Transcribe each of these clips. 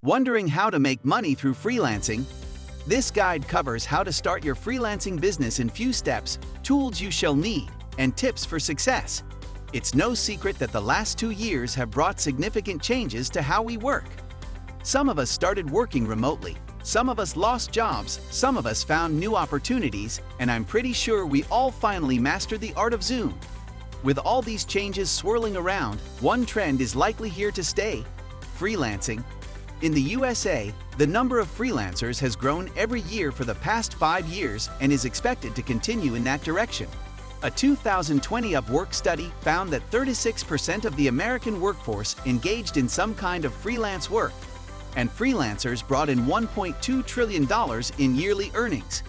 Wondering how to make money through freelancing? This guide covers how to start your freelancing business in few steps, tools you shall need, and tips for success. It's no secret that the last 2 years have brought significant changes to how we work. Some of us started working remotely, some of us lost jobs, some of us found new opportunities, and I'm pretty sure we all finally mastered the art of Zoom. With all these changes swirling around, one trend is likely here to stay: freelancing. In the USA, the number of freelancers has grown every year for the past 5 years and is expected to continue in that direction. A 2020 Upwork study found that 36% of the American workforce engaged in some kind of freelance work, and freelancers brought in $1.2 trillion in yearly earnings.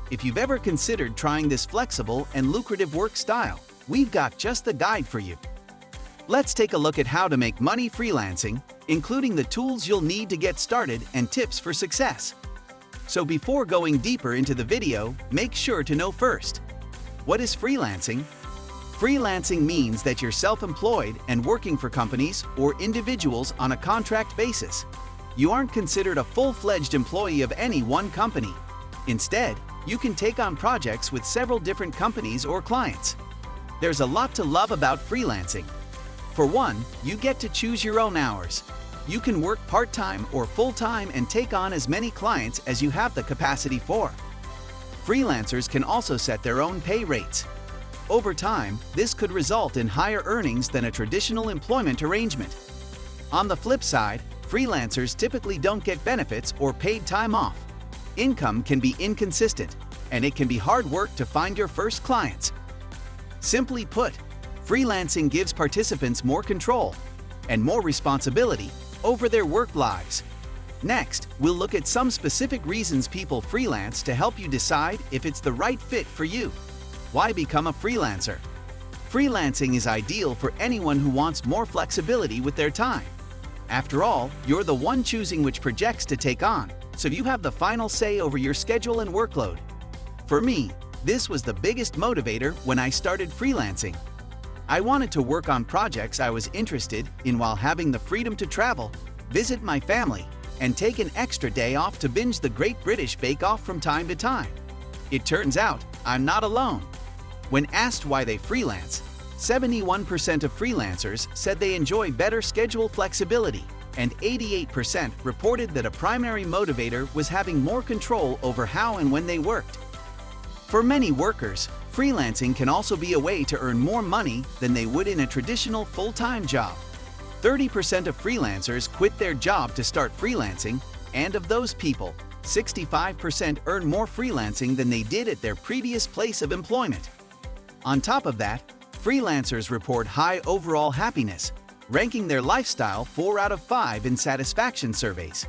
If you've ever considered trying this flexible and lucrative work style, we've got just the guide for you. Let's take a look at how to make money freelancing, including the tools you'll need to get started and tips for success. So before going deeper into the video, make sure to know first: what is freelancing? Freelancing means that you're self-employed and working for companies or individuals on a contract basis. You aren't considered a full-fledged employee of any one company. Instead, you can take on projects with several different companies or clients. There's a lot to love about freelancing. For one, you get to choose your own hours. You can work part-time or full-time and take on as many clients as you have the capacity for. Freelancers can also set their own pay rates. Over time, this could result in higher earnings than a traditional employment arrangement. On the flip side, freelancers typically don't get benefits or paid time off. Income can be inconsistent, and it can be hard work to find your first clients. Simply put, freelancing gives participants more control and more responsibility over their work lives. Next, we'll look at some specific reasons people freelance to help you decide if it's the right fit for you. Why become a freelancer? Freelancing is ideal for anyone who wants more flexibility with their time. After all, you're the one choosing which projects to take on, so you have the final say over your schedule and workload. For me, this was the biggest motivator when I started freelancing. I wanted to work on projects I was interested in while having the freedom to travel, visit my family, and take an extra day off to binge the Great British Bake Off from time to time. It turns out I'm not alone. When asked why they freelance, 71% of freelancers said they enjoy better schedule flexibility, and 88% reported that a primary motivator was having more control over how and when they worked. For many workers, freelancing can also be a way to earn more money than they would in a traditional full-time job. 30% of freelancers quit their job to start freelancing, and of those people, 65% earn more freelancing than they did at their previous place of employment. On top of that, freelancers report high overall happiness, ranking their lifestyle 4 out of 5 in satisfaction surveys.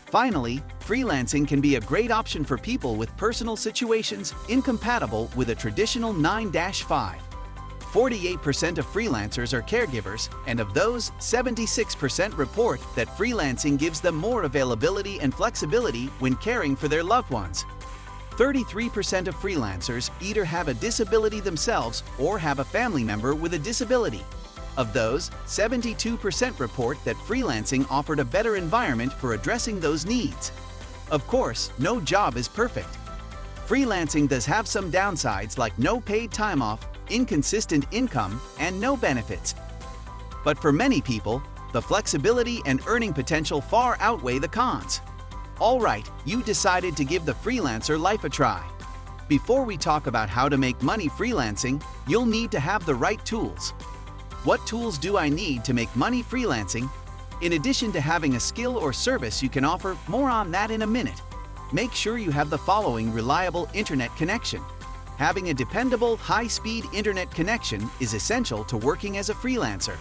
Finally, freelancing can be a great option for people with personal situations incompatible with a traditional 9-5. 48% of freelancers are caregivers, and of those, 76% report that freelancing gives them more availability and flexibility when caring for their loved ones. 33% of freelancers either have a disability themselves or have a family member with a disability. Of those, 72% report that freelancing offered a better environment for addressing those needs. Of course, no job is perfect. Freelancing does have some downsides like no paid time off, inconsistent income, and no benefits. But for many people, the flexibility and earning potential far outweigh the cons. All right, you decided to give the freelancer life a try. Before we talk about how to make money freelancing, you'll need to have the right tools. What tools do I need to make money freelancing? In addition to having a skill or service you can offer, more on that in a minute. Make sure you have the following reliable internet connection. Having a dependable, high-speed internet connection is essential to working as a freelancer.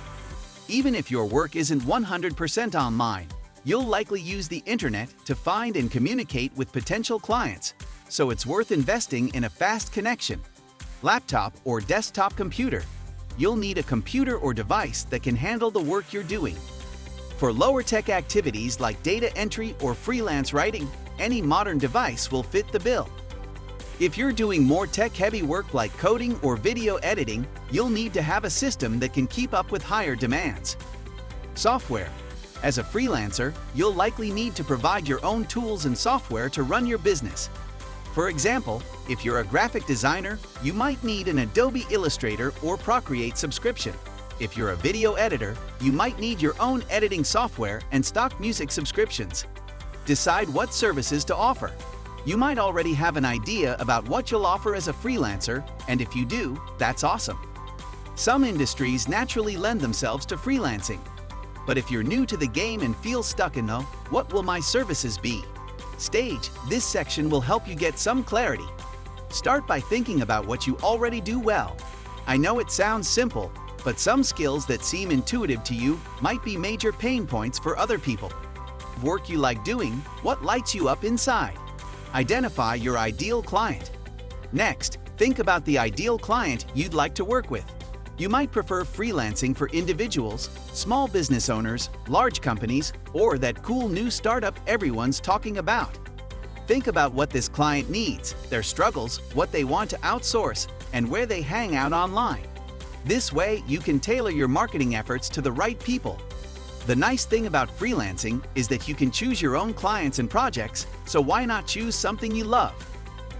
Even if your work isn't 100% online, you'll likely use the internet to find and communicate with potential clients, so it's worth investing in a fast connection. Laptop or desktop computer. You'll need a computer or device that can handle the work you're doing. For lower-tech activities like data entry or freelance writing, any modern device will fit the bill. If you're doing more tech-heavy work like coding or video editing, you'll need to have a system that can keep up with higher demands. Software. As a freelancer, you'll likely need to provide your own tools and software to run your business. For example, if you're a graphic designer, you might need an Adobe Illustrator or Procreate subscription. If you're a video editor, you might need your own editing software and stock music subscriptions. Decide what services to offer. You might already have an idea about what you'll offer as a freelancer, and if you do, that's awesome. Some industries naturally lend themselves to freelancing. But if you're new to the game and feel stuck in the "what will my services be" stage, this section will help you get some clarity. Start by thinking about what you already do well. I know it sounds simple, but some skills that seem intuitive to you might be major pain points for other people. Work you like doing, what lights you up inside. Identify your ideal client. Next, think about the ideal client you'd like to work with. You might prefer freelancing for individuals, small business owners, large companies, or that cool new startup everyone's talking about. Think about what this client needs, their struggles, what they want to outsource, and where they hang out online. This way, you can tailor your marketing efforts to the right people. The nice thing about freelancing is that you can choose your own clients and projects, so why not choose something you love?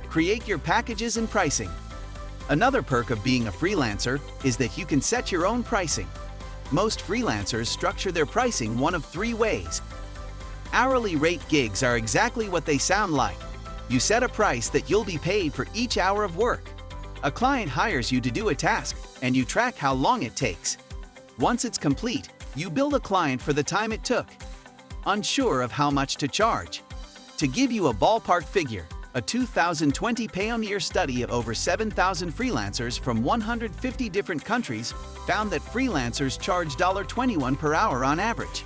Create your packages and pricing. Another perk of being a freelancer is that you can set your own pricing. Most freelancers structure their pricing one of three ways. Hourly rate gigs are exactly what they sound like. You set a price that you'll be paid for each hour of work. A client hires you to do a task, and you track how long it takes. Once it's complete, you bill the client for the time it took. Unsure of how much to charge? To give you a ballpark figure, a 2020 Pioneer study of over 7,000 freelancers from 150 different countries found that freelancers charge $21 per hour on average.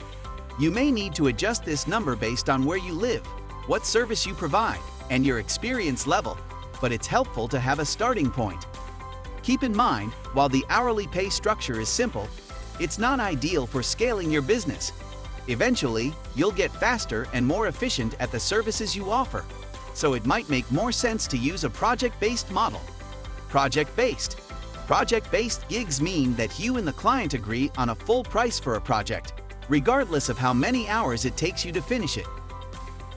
You may need to adjust this number based on where you live, what service you provide, and your experience level, but it's helpful to have a starting point. Keep in mind, while the hourly pay structure is simple, it's not ideal for scaling your business. Eventually, you'll get faster and more efficient at the services you offer. So it might make more sense to use a project-based model. Project-based. Project-based gigs mean that you and the client agree on a full price for a project, regardless of how many hours it takes you to finish it.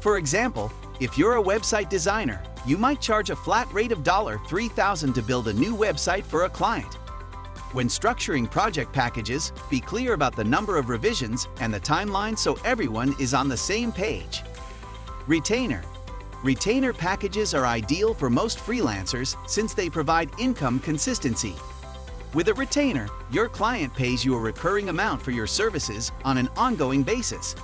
For example, if you're a website designer, you might charge a flat rate of $3,000 to build a new website for a client. When structuring project packages, be clear about the number of revisions and the timeline so everyone is on the same page. Retainer. Retainer packages are ideal for most freelancers since they provide income consistency. With a retainer, your client pays you a recurring amount for your services on an ongoing basis.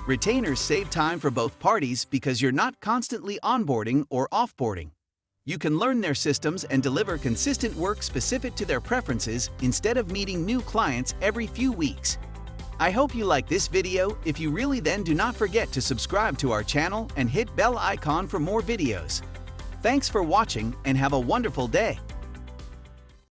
Retainers save time for both parties because you're not constantly onboarding or offboarding. You can learn their systems and deliver consistent work specific to their preferences instead of meeting new clients every few weeks. I hope you like this video. If you really, then do not forget to subscribe to our channel and hit bell icon for more videos. Thanks for watching and have a wonderful day.